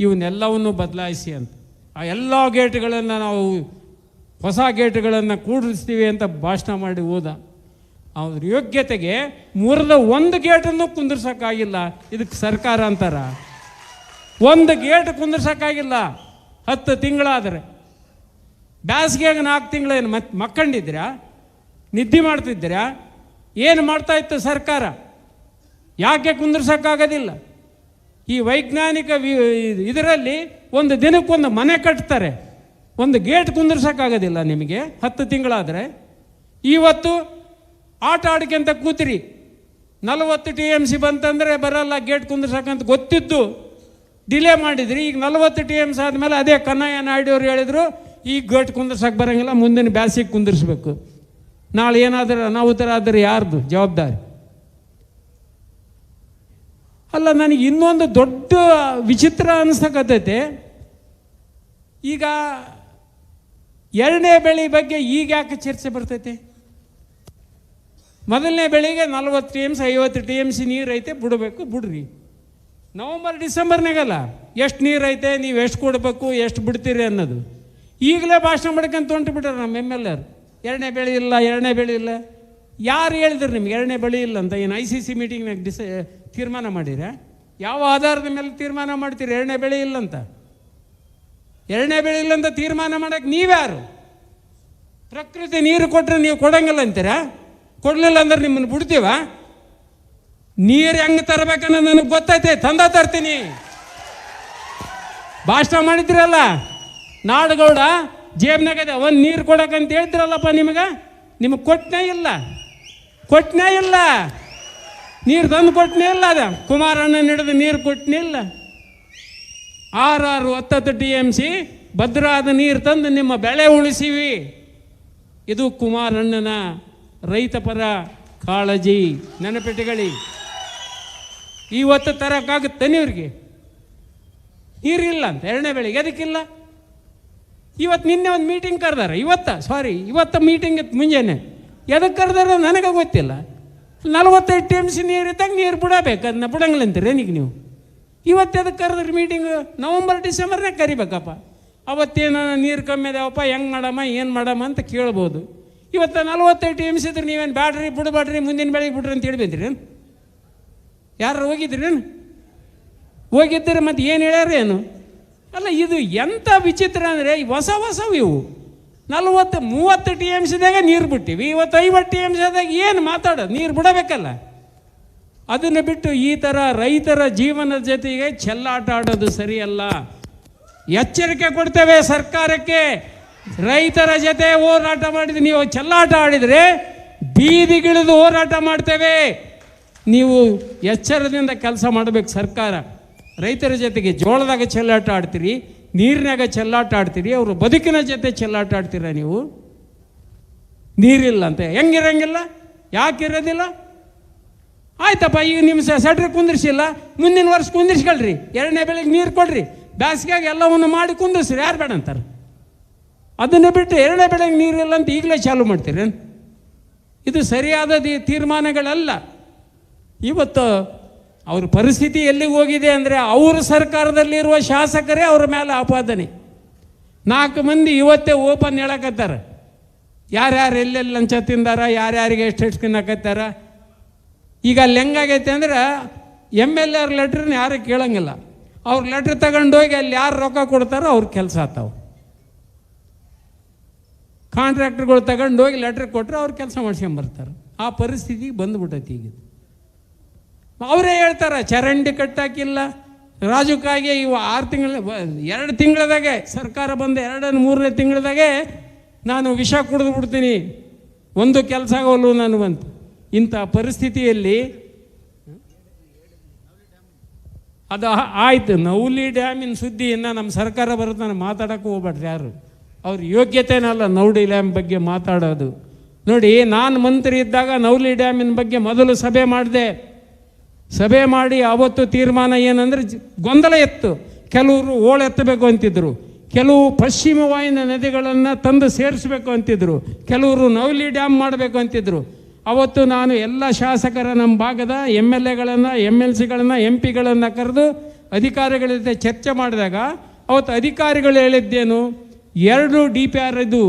ಇವನ್ನೆಲ್ಲವನ್ನು ಬದಲಾಯಿಸಿ ಅಂತ. ಆ ಎಲ್ಲ ಗೇಟ್ಗಳನ್ನು ನಾವು ಹೊಸ ಗೇಟ್ಗಳನ್ನು ಕೂಡಿಸ್ತೀವಿ ಅಂತ ಭಾಷಣ ಮಾಡಿ ಹೋದ. ಅವ್ರ ಯೋಗ್ಯತೆಗೆ ಮುರಿದ 1 ಗೇಟನ್ನು ಕುಂದಿರ್ಸೋಕ್ಕಾಗಿಲ್ಲ. ಇದಕ್ಕೆ ಸರ್ಕಾರ ಅಂತಾರ? 1 ಗೇಟ್ ಕುಂದಿರ್ಸೋಕ್ಕಾಗಿಲ್ಲ 10 ತಿಂಗಳಾದರೆ. ಬ್ಯಾಸಿಗೆಗೆ 4 ತಿಂಗಳೇನು ಮಕ್ಕಂಡಿದ್ದೀರಾ? ನಿದ್ದೆ ಮಾಡ್ತಿದ್ದೀರಾ? ಏನು ಮಾಡ್ತಾಯಿತ್ತು ಸರ್ಕಾರ? ಯಾಕೆ ಕುಂದಿರ್ಸೋಕ್ಕಾಗೋದಿಲ್ಲ? ಈ ವೈಜ್ಞಾನಿಕ ಇದರಲ್ಲಿ 1 ದಿನಕ್ಕೊಂದು ಮನೆ ಕಟ್ತಾರೆ, 1 ಗೇಟ್ ಕುಂದಿರ್ಸೋಕ್ಕಾಗೋದಿಲ್ಲ ನಿಮಗೆ 10 ತಿಂಗಳಾದರೆ. ಇವತ್ತು ಆಟ ಆಡ್ಕೊಂತ ಕೂತಿರಿ, 40 TMC ಬಂತಂದರೆ ಬರಲ್ಲ ಗೇಟ್ ಕುಂದಿರ್ಸಕ್ಕಂತ ಗೊತ್ತಿದ್ದು ಡಿಲೇ ಮಾಡಿದ್ರಿ. ಈಗ 40 TMC ಆದಮೇಲೆ ಅದೇ ಕನ್ನಯ್ಯ ನಾಯ್ಡು ಅವರು ಹೇಳಿದರು, ಈಗ ಗೇಟ್ ಕುಂದಿರ್ಸಕ್ಕೆ ಬರೋಂಗಿಲ್ಲ, ಮುಂದಿನ ಬ್ಯಾಸಿಗೆ ಕುಂದಿರ್ಸ್ಬೇಕು. ನಾಳೆ ಏನಾದರೂ ಅನಾಹುತ ಆದರೆ ಯಾರ್ದು ಜವಾಬ್ದಾರಿ? ಅಲ್ಲ, ನನಗೆ ಇನ್ನೊಂದು ದೊಡ್ಡ ವಿಚಿತ್ರ ಅನಿಸ್ತಕ್ಕಂತೈತೆ. ಈಗ 2ನೇ ಬೆಳೆ ಬಗ್ಗೆ ಈಗ ಯಾಕೆ ಚರ್ಚೆ ಬರ್ತೈತೆ? ಮೊದಲನೇ ಬೆಳೆಗೆ 40 TMC 50 TMC ನೀರು ಐತೆ, ಬಿಡಬೇಕು, ಬಿಡ್ರಿ. ನವಂಬರ್ ಡಿಸೆಂಬರ್ನಾಗಲ್ಲ ಎಷ್ಟು ನೀರು ಐತೆ, ನೀವು ಎಷ್ಟು ಕೊಡಬೇಕು, ಎಷ್ಟು ಬಿಡ್ತೀರಿ ಅನ್ನೋದು ಈಗಲೇ ಭಾಷಣ ಮಾಡ್ಕೊಂತ ಹೊಂಟುಬಿಟ್ರೆ ನಮ್ಮ MLA. 2ನೇ ಬೆಳೆ ಇಲ್ಲ. ಯಾರು ಹೇಳಿದ್ರು ನಿಮ್ಗೆ 2ನೇ ಬೆಳೆ ಇಲ್ಲ ಅಂತ? ಏನು ICC ಮೀಟಿಂಗ್ನಾಗ ತೀರ್ಮಾನ ಮಾಡಿರ? ಯಾವ ಆಧಾರದ ಮೇಲೆ ತೀರ್ಮಾನ ಮಾಡ್ತೀರಿ 2ನೇ ಬೆಳೆ ಇಲ್ಲ ಅಂತ? 2ನೇ ಬೆಳೆ ಇಲ್ಲ ಅಂತ ತೀರ್ಮಾನ ಮಾಡೋಕ್ಕೆ ನೀವ್ಯಾರು? ಪ್ರಕೃತಿ ನೀರು ಕೊಟ್ಟರೆ ನೀವು ಕೊಡಂಗಿಲ್ಲ ಅಂತೀರಾ? ಕೊಡಲಿಲ್ಲ ಅಂದ್ರೆ ನಿಮ್ಮನ್ನು ಬಿಡ್ತೀವ? ನೀರು ಹೆಂಗೆ ತರಬೇಕನ್ನೋದು ನನಗೆ ಗೊತ್ತೈತೆ, ತರ್ತೀನಿ. ಭಾಷಣ ಮಾಡಿದ್ರಲ್ಲ, ನಾಡುಗೌಡ ಜೇಬ್ನಾಗದೆ 1 ನೀರು ಕೊಡಕ್ಕಂತ ಹೇಳ್ತಿರಲ್ಲಪ್ಪ, ನಿಮಗೆ ಕೊಟ್ಟನೇ ಇಲ್ಲ. ನೀರು ತಂದು ಕೊಟ್ಟನೇ ಇಲ್ಲ. ಅದ ಕುಮಾರಣ್ಣ ಹಿಡಿದು ನೀರು ಕೊಟ್ಟನೇ ಇಲ್ಲ. 10 TMC ಭದ್ರಾದ ನೀರು ತಂದು ನಿಮ್ಮ ಬೆಳೆ ಉಳಿಸಿವಿ. ಇದು ಕುಮಾರಣ್ಣನ ರೈತ ಪರ ಕಾಳಜಿ. ನೆನಪಿಟ್ಟುಕೊಳ್ಳಿ. ಇವತ್ತು ತರೋಕ್ಕಾಗುತ್ತೆ ನೀವ್ರಿಗೆ? ನೀರಿಲ್ಲ ಅಂತ 2ನೇ ಬೆಳೆಗೆ. ಅದಕ್ಕಿಲ್ಲ. ನಿನ್ನೆ ಒಂದು ಮೀಟಿಂಗ್ ಕರೆದಾರ, ಇವತ್ತು ಮೀಟಿಂಗ್ ಇತ್ತು ಮುಂಜಾನೆ. ಎದಕ್ಕೆ ಕರೆದಾರ ನನಗೆ ಗೊತ್ತಿಲ್ಲ. 45 TMC ನೀರು ಇದ್ದಾಗ ನೀರು ಬಿಡಬೇಕು, ಅದನ್ನ ಬಿಡಂಗಿಲ್ಲ ಅಂತೀರಿ ಏನೀಗ ನೀವು? ಇವತ್ತು ಎದಕ್ಕೆ ಕರೆದ್ರಿ ಮೀಟಿಂಗು? ನವಂಬರ್ ಡಿಸೆಂಬರ್ನಾಗ ಕರಿಬೇಕಪ್ಪ. ಅವತ್ತೇನ ನೀರು ಕಮ್ಮಿ ಅದಾವಪ್ಪ, ಹೆಂಗೆ ಮಾಡಮ್ಮ, ಏನು ಮಾಡಮ್ಮ ಅಂತ ಕೇಳ್ಬೋದು. ಇವತ್ತು 45 TMC ಇದ್ರೆ ನೀವೇನು ಬ್ಯಾಡ್ರಿ, ಬಿಡಬೇಡ್ರಿ, ಮುಂದಿನ ಬೆಳೆಗೆ ಬಿಡ್ರಿ ಅಂತ ಹೇಳ್ಬೇದ್ರಿ? ಯಾರು ಹೋಗಿದ್ದೀರಿ ಮತ್ತು ಏನು ಹೇಳ್ಯಾರೇನು? ಅಲ್ಲ, ಇದು ಎಂಥ ವಿಚಿತ್ರ ಅಂದರೆ ಹೊಸವು ಇವು. 40-30 TMCದಾಗ ನೀರು ಬಿಟ್ಟಿವಿ, ಇವತ್ತು 50 TMCದಾಗ ಏನು ಮಾತಾಡೋದು? ನೀರು ಬಿಡಬೇಕಲ್ಲ. ಅದನ್ನು ಬಿಟ್ಟು ಈ ಥರ ರೈತರ ಜೀವನದ ಜೊತೆಗೆ ಚೆಲ್ಲಾಟ ಆಡೋದು ಸರಿಯಲ್ಲ. ಎಚ್ಚರಿಕೆ ಕೊಡ್ತೇವೆ ಸರ್ಕಾರಕ್ಕೆ. ರೈತರ ಜೊತೆ ಹೋರಾಟ ಮಾಡಿದ್ರೆ, ನೀವು ಚೆಲ್ಲಾಟ ಆಡಿದರೆ ಬೀದಿಗಿಳಿದು ಹೋರಾಟ ಮಾಡ್ತೇವೆ. ನೀವು ಎಚ್ಚರದಿಂದ ಕೆಲಸ ಮಾಡಬೇಕು ಸರ್ಕಾರ. ರೈತರ ಜೊತೆಗೆ ಜೋಳದಾಗ ಚೆಲ್ಲಾಟ ಆಡ್ತೀರಿ, ನೀರಿನಾಗ ಚೆಲ್ಲಾಟ ಆಡ್ತೀರಿ, ಅವರು ಬದುಕಿನ ಜೊತೆ ಚೆಲ್ಲಾಟ ಆಡ್ತೀರ ನೀವು. ನೀರಿಲ್ಲ ಅಂತ ಹೆಂಗಿರಂಗಿಲ್ಲ? ಯಾಕಿರೋದಿಲ್ಲ? ಆಯ್ತಪ್ಪ, ಈಗ ನಿಮ್ಮ ಸೆಟ್ರ್ ಕುಂದಿರ್ಸಿಲ್ಲ, ಮುಂದಿನ ವರ್ಷ ಕುಂದಿರ್ಸ್ಕೊಳ್ರಿ, 2ನೇ ಬೆಳೆಗೆ ನೀರು ಕೊಡ್ರಿ, ಬ್ಯಾಸಿಗೆಗೆ ಎಲ್ಲವನ್ನು ಮಾಡಿ ಕುಂದಿರ್ಸ್ರಿ, ಯಾರು ಬೇಡ ಅಂತಾರೆ? ಅದನ್ನು ಬಿಟ್ಟು 2ನೇ ಬೆಳೆಗೆ ನೀರಿಲ್ಲ ಅಂತ ಈಗಲೇ ಚಾಲು ಮಾಡ್ತೀರಿ. ಇದು ಸರಿಯಾದ ತೀರ್ಮಾನಗಳಲ್ಲ. ಇವತ್ತು ಅವ್ರ ಪರಿಸ್ಥಿತಿ ಎಲ್ಲಿಗೆ ಹೋಗಿದೆ ಅಂದರೆ, ಅವ್ರ ಸರ್ಕಾರದಲ್ಲಿರುವ ಶಾಸಕರೇ ಅವ್ರ ಮೇಲೆ ಆಪಾದನೆ. 4 ಮಂದಿ ಇವತ್ತೇ ಓಪನ್ ಹೇಳಕತ್ತಾರೆ, ಯಾರ್ಯಾರು ಎಲ್ಲೆಲ್ಲಿ ಲಂಚ ತಿಂದಾರ, ಯಾರ್ಯಾರಿಗೆ ಎಷ್ಟು ತಿನ್ನಕತ್ತಾರ. ಈಗ ಅಲ್ಲಿ ಹೆಂಗಾಗೈತೆ ಅಂದ್ರೆ MLA ಲೆಟ್ರನ್ನ ಯಾರು ಕೇಳಂಗಿಲ್ಲ. ಅವ್ರು ಲೆಟ್ರ್ ತಗೊಂಡೋಗಿ ಅಲ್ಲಿ ಯಾರು ರೊಕ್ಕ ಕೊಡ್ತಾರೋ ಅವ್ರ ಕೆಲಸ ಆತಾವ. ಕಾಂಟ್ರಾಕ್ಟರ್ಗಳು ತಗೊಂಡೋಗಿ ಲೆಟ್ರ್ ಕೊಟ್ಟರೆ ಅವ್ರು ಕೆಲಸ ಮಾಡ್ಸ್ಕೊಂಬರ್ತಾರೆ. ಆ ಪರಿಸ್ಥಿತಿಗೆ ಬಂದುಬಿಟ್ಟೈತಿ ಈಗ. ಅವರೇ ಹೇಳ್ತಾರೆ ಚರಂಡಿ ಕಟ್ಟಾಕಿಲ್ಲ, ರಾಜುಕಾಗೆ ಇವು 6 ತಿಂಗಳ 2 ತಿಂಗಳದಾಗೆ ಸರ್ಕಾರ ಬಂದ 2-3ನೇ ತಿಂಗಳದಾಗೆ ನಾನು ವಿಷ ಕುಡಿದು ಬಿಡ್ತೀನಿ, ಒಂದು ಕೆಲಸ ಆಗೋಲ್ವು ನನಗಂತ. ಇಂಥ ಪರಿಸ್ಥಿತಿಯಲ್ಲಿ ಅದು ಆಯಿತು. ನವಲಿ ಡ್ಯಾಮಿನ ಸುದ್ದಿ ಇನ್ನು ನಮ್ಮ ಸರ್ಕಾರ ಬರುತ್ತೆ, ಮಾತಾಡೋಕ್ಕೆ ಹೋಗ್ಬೇಡ್ರಿ ಯಾರು. ಅವ್ರ ಯೋಗ್ಯತೆನಲ್ಲ ನವಲಿ ಡ್ಯಾಮ್ ಬಗ್ಗೆ ಮಾತಾಡೋದು. ನೋಡಿ, ನಾನು ಮಂತ್ರಿ ಇದ್ದಾಗ ನವಲಿ ಡ್ಯಾಮಿನ ಬಗ್ಗೆ ಮೊದಲು ಸಭೆ ಮಾಡಿದೆ. ಸಭೆ ಮಾಡಿ ಆವತ್ತು ತೀರ್ಮಾನ ಏನಂದರೆ ಗೊಂದಲ ಎತ್ತು. ಕೆಲವರು ಓಳೆತ್ತಬೇಕು ಅಂತಿದ್ರು, ಕೆಲವು ಪಶ್ಚಿಮ ವಾಹಿನ ನದಿಗಳನ್ನು ತಂದು ಸೇರಿಸಬೇಕು ಅಂತಿದ್ರು, ಕೆಲವರು ನವಲಿ ಡ್ಯಾಮ್ ಮಾಡಬೇಕು ಅಂತಿದ್ರು. ಅವತ್ತು ನಾನು ಎಲ್ಲ ಶಾಸಕರ ನಮ್ಮ ಭಾಗದ MLAಗಳನ್ನು MLCಗಳನ್ನು MP ಗಳನ್ನು ಕರೆದು ಅಧಿಕಾರಿಗಳ ಜೊತೆ ಚರ್ಚೆ ಮಾಡಿದಾಗ ಅವತ್ತು ಅಧಿಕಾರಿಗಳು ಹೇಳಿದ್ದೇನು, 2 DPR ಇದು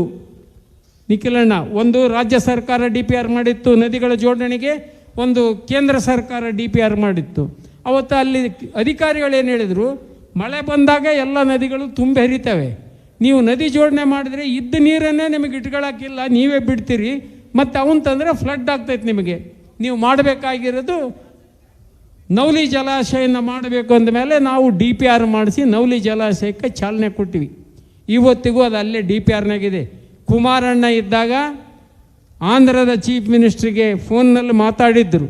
ನಿಖಿಲಣ್ಣ, ಒಂದು ರಾಜ್ಯ ಸರ್ಕಾರ DPR ಮಾಡಿತ್ತು ನದಿಗಳ ಜೋಡಣೆಗೆ, ಒಂದು ಕೇಂದ್ರ ಸರ್ಕಾರ DPR ಮಾಡಿತ್ತು. ಅವತ್ತು ಅಲ್ಲಿ ಅಧಿಕಾರಿಗಳು ಏನು ಹೇಳಿದರು, ಮಳೆ ಬಂದಾಗ ಎಲ್ಲ ನದಿಗಳು ತುಂಬಿ ಹರಿತವೆ, ನೀವು ನದಿ ಜೋಡಣೆ ಮಾಡಿದರೆ ಇದ್ದ ನೀರನ್ನೇ ನಿಮಗೆ ಇಟ್ಕೊಳ್ಳೋಕ್ಕಿಲ್ಲ, ನೀವೇ ಬಿಡ್ತೀರಿ, ಮತ್ತು ಅವನು ತಂದರೆ ಫ್ಲಡ್ ಆಗ್ತೈತೆ. ನಿಮಗೆ ನೀವು ಮಾಡಬೇಕಾಗಿರೋದು ನವಲಿ ಜಲಾಶಯನ ಮಾಡಬೇಕು ಅಂದಮೇಲೆ ನಾವು DPR ಮಾಡಿಸಿ ನವಲಿ ಜಲಾಶಯಕ್ಕೆ ಚಾಲನೆ ಕೊಟ್ಟಿವಿ. ಇವತ್ತಿಗೂ ಅದು ಅಲ್ಲೇ DPRನಾಗಿದೆ. ಕುಮಾರಣ್ಣ ಇದ್ದಾಗ ಆಂಧ್ರದ ಚೀಫ್ ಮಿನಿಸ್ಟ್ರಿಗೆ ಫೋನ್ನಲ್ಲಿ ಮಾತಾಡಿದ್ರು,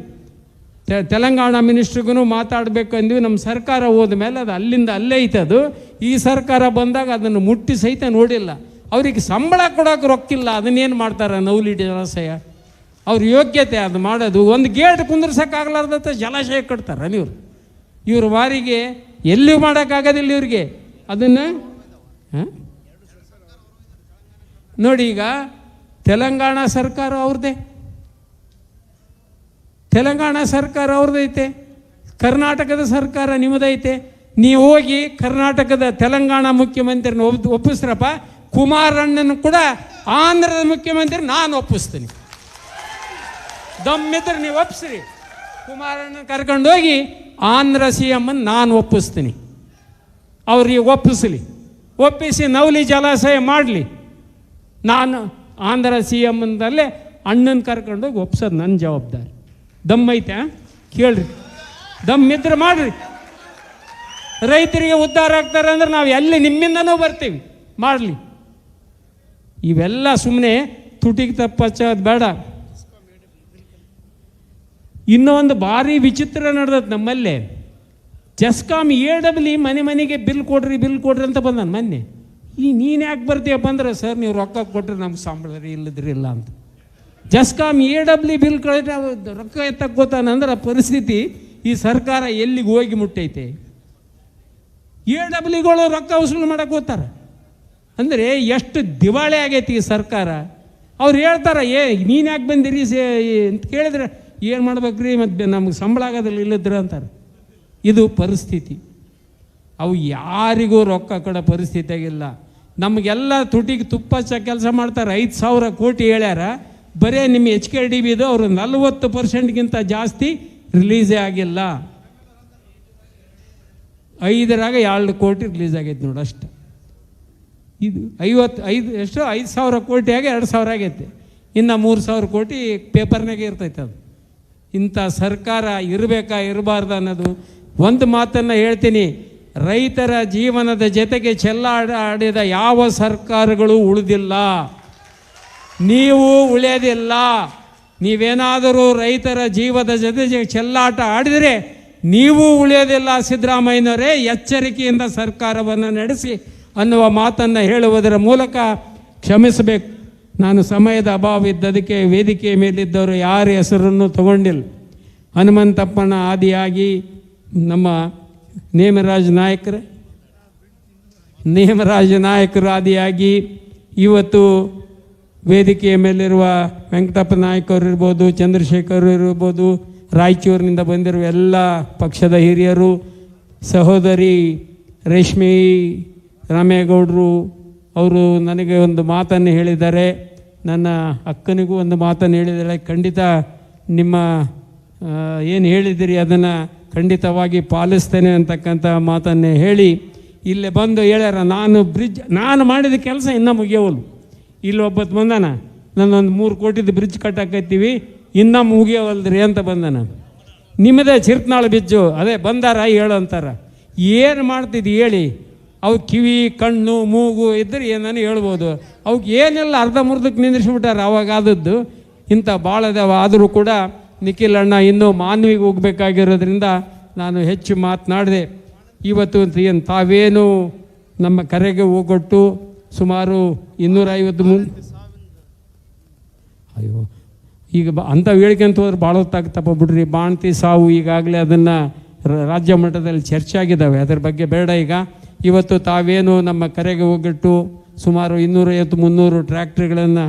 ತೆಲಂಗಾಣ ಮಿನಿಸ್ಟ್ರಿಗೂ ಮಾತಾಡಬೇಕು ಅಂದ್ವಿ. ನಮ್ಮ ಸರ್ಕಾರ ಹೋದ ಮೇಲೆ ಅದು ಅಲ್ಲಿಂದ ಅಲ್ಲೇ ಐತದು. ಈ ಸರ್ಕಾರ ಬಂದಾಗ ಅದನ್ನು ಮುಟ್ಟಿ ಸಹಿತ ನೋಡಿಲ್ಲ. ಅವ್ರಿಗೆ ಸಂಬಳ ಕೊಡೋಕೆ ರೊಕ್ಕಿಲ್ಲ, ಅದನ್ನೇನು ಮಾಡ್ತಾರೆ ನವಲಿ ಜಲಾಶಯ? ಅವ್ರ ಯೋಗ್ಯತೆ ಅದು ಮಾಡೋದು. ಒಂದು ಗೇಟ್ ಕುಂದ್ರಸೋಕ್ಕಾಗಲಾರ್ದಂಥ ಜಲಾಶಯ ಕಟ್ತಾರೆ ಇವ್ರು. ಇವ್ರ ವಾರಿಗೆ ಎಲ್ಲಿ ಮಾಡೋಕ್ಕಾಗೋದಿಲ್ಲ ಇವ್ರಿಗೆ ಅದನ್ನು. ನೋಡಿ, ಈಗ ತೆಲಂಗಾಣ ಸರ್ಕಾರ ಅವ್ರದ್ದೇ, ತೆಲಂಗಾಣ ಸರ್ಕಾರ ಅವ್ರದ್ದೈತೆ, ಕರ್ನಾಟಕದ ಸರ್ಕಾರ ನಿಮ್ಮದೈತೆ. ನೀವು ಹೋಗಿ ಕರ್ನಾಟಕದ ತೆಲಂಗಾಣ ಮುಖ್ಯಮಂತ್ರಿನ ಒಪ್ಪಿಸ್ರಪ್ಪ, ಕುಮಾರಣ್ಣನ ಕೂಡ ಆಂಧ್ರದ ಮುಖ್ಯಮಂತ್ರಿ ನಾನು ಒಪ್ಪಿಸ್ತೀನಿ. ದಮ್ಮಿದ್ರೆ ನೀವು ಒಪ್ಪಿಸ್ರಿ, ಕುಮಾರಣ್ಣನ ಕರ್ಕೊಂಡೋಗಿ ಆಂಧ್ರ CM ನಾನು ಒಪ್ಪಿಸ್ತೀನಿ. ಅವ್ರಿಗೆ ಒಪ್ಪಿಸಲಿ, ಒಪ್ಪಿಸಿ ನವಲಿ ಜಲಾಶಯ ಮಾಡಲಿ. ನಾನು ಆಂಧ್ರ CM ಅಣ್ಣನ ಕರ್ಕೊಂಡೋಗಿ ಒಪ್ಸೋದು ನನ್ನ ಜವಾಬ್ದಾರಿ. ದಮ್ಮೈತೆ ಕೇಳ್ರಿ, ದಮ್ಮಿದ್ರೆ ಮಾಡಿರಿ. ರೈತರಿಗೆ ಉದ್ಧಾರ ಆಗ್ತಾರೆ ಅಂದ್ರೆ ನಾವು ಎಲ್ಲಿ ನಿಮ್ಮಿಂದನೂ ಬರ್ತೀವಿ, ಮಾಡಲಿ. ಇವೆಲ್ಲ ಸುಮ್ಮನೆ ತುಟಿಗೆ ತಪ್ಪಚ್ಚೋದು ಬೇಡ. ಇನ್ನೊಂದು ಭಾರಿ ವಿಚಿತ್ರ ನಡೆದದ್ದು ನಮ್ಮಲ್ಲೇ. ಜಸ್ಕಾಮ್ AW ಮನೆ ಮನೆಗೆ ಬಿಲ್ ಕೊಡ್ರಿ ಅಂತ ಬಂದಾನ ಮೊನ್ನೆ. ನೀನು ಯಾಕೆ ಬರ್ತೀಯಪ್ಪ ಅಂದ್ರೆ, ಸರ್ ನೀವು ರೊಕ್ಕ ಕೊಟ್ರೆ ನಮ್ಗೆ ಸಂಬಳ ರೀ, ಇಲ್ಲದ್ರಿ ಇಲ್ಲ ಅಂತ. ಜಸ್ಕಾಮ್ AW ಬಿಲ್ ಕಳೆದ್ರೆ ರೊಕ್ಕ ಎತ್ತಕ್ಕೆ ಗೊತ್ತಾನಂದ್ರೆ ಆ ಪರಿಸ್ಥಿತಿ ಈ ಸರ್ಕಾರ ಎಲ್ಲಿಗೆ ಹೋಗಿ ಮುಟ್ಟೈತೆ. AWಗಳು ರೊಕ್ಕ ವಸೂಲು ಮಾಡಕ್ಕೆ ಹೋಗ್ತಾರೆ ಅಂದರೆ ಎಷ್ಟು ದಿವಾಳಿ ಆಗೈತಿ ಈ ಸರ್ಕಾರ. ಅವ್ರು ಹೇಳ್ತಾರೆ, ನೀನು ಯಾಕೆ ಬಂದಿರಿ ಅಂತ ಕೇಳಿದ್ರೆ ಏನು ಮಾಡ್ಬೇಕ್ರಿ, ಮತ್ತು ನಮ್ಗೆ ಸಂಬಳ ಆಗೋದಿಲ್ಲ ಇಲ್ಲದ್ರ ಅಂತಾರೆ. ಇದು ಪರಿಸ್ಥಿತಿ. ಅವು ಯಾರಿಗೂ ರೊಕ್ಕ ಕೊಡೋ ಪರಿಸ್ಥಿತಿಯಾಗಿಲ್ಲ. ನಮಗೆಲ್ಲ ತುಟಿಗೆ ತುಪ್ಪ ಕೆಲಸ ಮಾಡ್ತಾರೆ. 5,000 ಕೋಟಿ ಹೇಳ್ಯಾರ, ಬರೀ ನಿಮ್ಮ HKDBದು ಅವರು 40% ಜಾಸ್ತಿ ರಿಲೀಸೇ ಆಗಿಲ್ಲ. 5ರಾಗ 2 ಕೋಟಿ ರಿಲೀಸ್ ಆಗೈತೆ ನೋಡಿ ಅಷ್ಟು. ಇದು 5,000 ಕೋಟಿಯಾಗಿ 2,000 ಆಗೈತೆ. ಇನ್ನು 3,000 ಕೋಟಿ ಪೇಪರ್ನಾಗೆ ಇರ್ತೈತೆ. ಅದು ಇಂಥ ಸರ್ಕಾರ ಇರಬೇಕಾ ಇರಬಾರ್ದು ಅನ್ನೋದು ಒಂದು ಮಾತನ್ನು ಹೇಳ್ತೀನಿ. ರೈತರ ಜೀವನದ ಜೊತೆಗೆ ಚೆಲ್ಲಾಡಿದ ಯಾವ ಸರ್ಕಾರಗಳು ಉಳಿದಿಲ್ಲ, ನೀವು ಉಳಿಯೋದಿಲ್ಲ. ನೀವೇನಾದರೂ ರೈತರ ಜೀವದ ಜೊತೆಗೆ ಚೆಲ್ಲಾಟ ಆಡಿದರೆ ನೀವು ಉಳಿಯೋದಿಲ್ಲ. ಸಿದ್ದರಾಮಯ್ಯನವರೇ, ಎಚ್ಚರಿಕೆಯಿಂದ ಸರ್ಕಾರವನ್ನು ನಡೆಸಿ ಅನ್ನುವ ಮಾತನ್ನು ಹೇಳುವುದರ ಮೂಲಕ ಕ್ಷಮಿಸಬೇಕು. ನಾನು ಸಮಯದ ಅಭಾವ ಇದ್ದದಕ್ಕೆ ವೇದಿಕೆಯ ಮೇಲಿದ್ದವರು ಯಾರ ಹೆಸರನ್ನು ತಗೊಂಡಿಲ್ಲ. ಹನುಮಂತಪ್ಪನ ಆದಿಯಾಗಿ ನಮ್ಮ ನೇಮರಾಜ ನಾಯಕರು ಆದಿಯಾಗಿ ಇವತ್ತು ವೇದಿಕೆಯ ಮೇಲಿರುವ ವೆಂಕಟಪ್ಪ ನಾಯಕರು ಇರ್ಬೋದು, ಚಂದ್ರಶೇಖರ್ ಇರ್ಬೋದು, ರಾಯಚೂರಿನಿಂದ ಬಂದಿರುವ ಎಲ್ಲ ಪಕ್ಷದ ಹಿರಿಯರು, ಸಹೋದರಿ ರೇಷ್ಮೆ ರಾಮೇಗೌಡರು ಅವರು ನನಗೆ ಒಂದು ಮಾತನ್ನು ಹೇಳಿದ್ದಾರೆ. ನನ್ನ ಅಕ್ಕನಿಗೂ ಒಂದು ಮಾತನ್ನು ಹೇಳಿದ್ದಾರೆ. ಖಂಡಿತ ನಿಮ್ಮ ಏನು ಹೇಳಿದಿರಿ ಅದನ್ನು ಖಂಡಿತವಾಗಿ ಪಾಲಿಸ್ತೇನೆ ಅಂತಕ್ಕಂಥ ಮಾತನ್ನೇ ಹೇಳಿ ಇಲ್ಲೇ ಬಂದು ಹೇಳ್ಯಾರ, ನಾನು ಮಾಡಿದ ಕೆಲಸ ಇನ್ನೂ ಮುಗಿಯೋವಲ್ಲು. ಇಲ್ಲಿ ಒಬ್ಬತ್ತು ಬಂದಾನ, ನನ್ನೊಂದು 3 ಕೋಟಿದು ಬ್ರಿಡ್ಜ್ ಕಟ್ಟಾಕೈತೀವಿ ಇನ್ನೂ ಮುಗಿಯೋವಲ್ದ್ರಿ ಅಂತ ಬಂದಾನ. ನಿಮ್ಮದೇ ಚಿರ್ತ್ನಾಳು ಬಿಜ್ಜು ಅದೇ ಬಂದಾರ ಹೇಳು ಅಂತಾರೆ. ಏನು ಮಾಡ್ತಿದ್ದು ಹೇಳಿ? ಅವು ಕಿವಿ ಕಣ್ಣು ಮೂಗು ಇದ್ದರೆ ಏನನ್ನು ಹೇಳ್ಬೋದು. ಅವಕ್ಕೆ ಏನೆಲ್ಲ ಅರ್ಧಮುರ್ಧಕ್ಕೆ ನಿಂದಿರಿಸ್ಬಿಟ್ಟಾರೆ ಅವಾಗ ಆದದ್ದು. ಇಂಥ ಭಾಳ ಅದಾವ. ಆದರೂ ಕೂಡ ನಿಖಿಲ್ ಅಣ್ಣ ಇನ್ನೂ ಮಾನವಿಗೆ ಹೋಗಬೇಕಾಗಿರೋದ್ರಿಂದ ನಾನು ಹೆಚ್ಚು ಮಾತನಾಡಿದೆ. ಇವತ್ತು ಏನು ತಾವೇನು ನಮ್ಮ ಕರೆಗೆ ಹೋಗೊಟ್ಟು ಸುಮಾರು 250 ಅಯ್ಯೋ ಈಗ ಅಂಥ ಹೇಳಿಕೆಂತ ಹೋದ್ರೆ ಭಾಳ ಹೊತ್ತಾಗ್ತಪ್ಪ ಬಿಡ್ರಿ. ಬಾಣ್ತಿ ಸಾವು ಈಗಾಗಲೇ ಅದನ್ನು ರಾಜ್ಯ ಮಟ್ಟದಲ್ಲಿ ಚರ್ಚೆ ಆಗಿದ್ದಾವೆ, ಅದರ ಬಗ್ಗೆ ಬೇಡ. ಈಗ ಇವತ್ತು ತಾವೇನು ನಮ್ಮ ಕರೆಗೆ ಹೋಗಿಟ್ಟು ಸುಮಾರು 250-300 ಟ್ರ್ಯಾಕ್ಟ್ರಿಗಳನ್ನು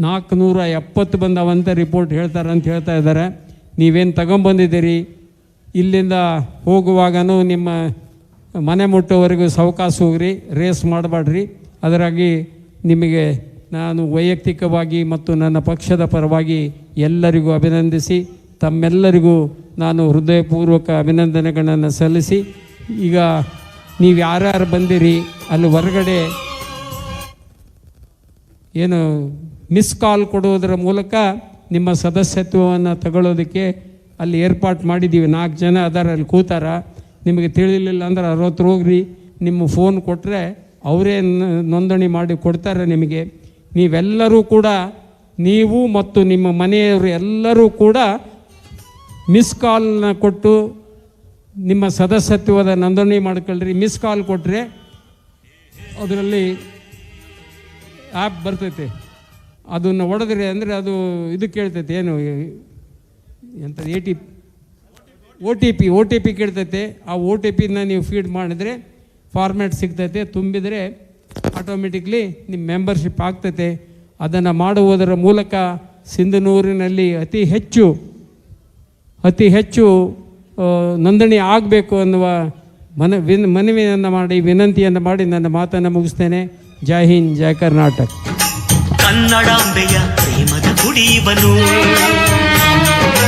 470 ಬಂದವಂತ ರಿಪೋರ್ಟ್ ಹೇಳ್ತಾರೆ ಅಂತ ಹೇಳ್ತಾ ಇದ್ದಾರೆ. ನೀವೇನು ತಗೊಂಬಂದಿದ್ದೀರಿ, ಇಲ್ಲಿಂದ ಹೋಗುವಾಗನೂ ನಿಮ್ಮ ಮನೆ ಮುಟ್ಟೋವರೆಗೂ ಸಾವಕಾಶ ಹೋಗ್ರಿ, ರೇಸ್ ಮಾಡಬೇಡ್ರಿ. ಅದರಾಗಿ ನಿಮಗೆ ನಾನು ವೈಯಕ್ತಿಕವಾಗಿ ಮತ್ತು ನನ್ನ ಪಕ್ಷದ ಪರವಾಗಿ ಎಲ್ಲರಿಗೂ ಅಭಿನಂದಿಸಿ ತಮ್ಮೆಲ್ಲರಿಗೂ ನಾನು ಹೃದಯಪೂರ್ವಕ ಅಭಿನಂದನೆಗಳನ್ನು ಸಲ್ಲಿಸಿ, ಈಗ ನೀವು ಯಾರ್ಯಾರು ಬಂದಿರಿ ಅಲ್ಲಿ ಹೊರಗಡೆ ಏನು ಮಿಸ್ ಕಾಲ್ ಕೊಡುವುದರ ಮೂಲಕ ನಿಮ್ಮ ಸದಸ್ಯತ್ವವನ್ನು ತಗೊಳ್ಳೋದಕ್ಕೆ ಅಲ್ಲಿ ಏರ್ಪಾಟ್ ಮಾಡಿದ್ದೀವಿ. 4 ಜನ ಅದರಲ್ಲಿ ಕೂತಾರ. ನಿಮಗೆ ತಿಳಿಲಿಲ್ಲ ಅಂದ್ರೆ 60 ಹೋಗ್ರಿ, ನಿಮ್ಮ ಫೋನ್ ಕೊಟ್ಟರೆ ಅವರೇ ನೋಂದಣಿ ಮಾಡಿ ಕೊಡ್ತಾರೆ ನಿಮಗೆ. ನೀವೆಲ್ಲರೂ ಕೂಡ, ನೀವು ಮತ್ತು ನಿಮ್ಮ ಮನೆಯವರು ಎಲ್ಲರೂ ಕೂಡ ಮಿಸ್ ಕಾಲ್ನ ಕೊಟ್ಟು ನಿಮ್ಮ ಸದಸ್ಯತ್ವದ ನೋಂದಣಿ ಮಾಡ್ಕೊಳ್ರಿ. ಮಿಸ್ ಕಾಲ್ ಕೊಟ್ಟರೆ ಅದರಲ್ಲಿ ಆ್ಯಪ್ ಬರ್ತೈತೆ, ಅದನ್ನು ಹೊಡೆದ್ರಿ ಅಂದರೆ ಅದು ಇದು ಕೇಳ್ತೈತೆ, ಏನು ಎಂಥ ಒ ಟಿ ಪಿ ಕೇಳ್ತೈತೆ. ಆ OTPನ ನೀವು ಫೀಡ್ ಮಾಡಿದರೆ ಫಾರ್ಮ್ಯಾಟ್ ಸಿಗ್ತೈತೆ, ತುಂಬಿದರೆ ಆಟೋಮೆಟಿಕ್ಲಿ ನಿಮ್ಮ ಮೆಂಬರ್ಶಿಪ್ ಆಗ್ತೈತೆ. ಅದನ್ನು ಮಾಡುವುದರ ಮೂಲಕ ಸಿಂಧನೂರಿನಲ್ಲಿ ಅತಿ ಹೆಚ್ಚು ನೋಂದಣಿ ಆಗಬೇಕು ಅನ್ನುವ ಮನವಿಯನ್ನು ಮಾಡಿ ವಿನಂತಿಯನ್ನು ಮಾಡಿ ನನ್ನ ಮಾತನ್ನು ಮುಗಿಸ್ತೇನೆ. ಜೈ ಹಿಂದ್, ಜೈ ಕರ್ನಾಟಕ. ಕನ್ನಡಾಂಬೆಯ ಪ್ರೇಮದ ಗುಡಿವನು.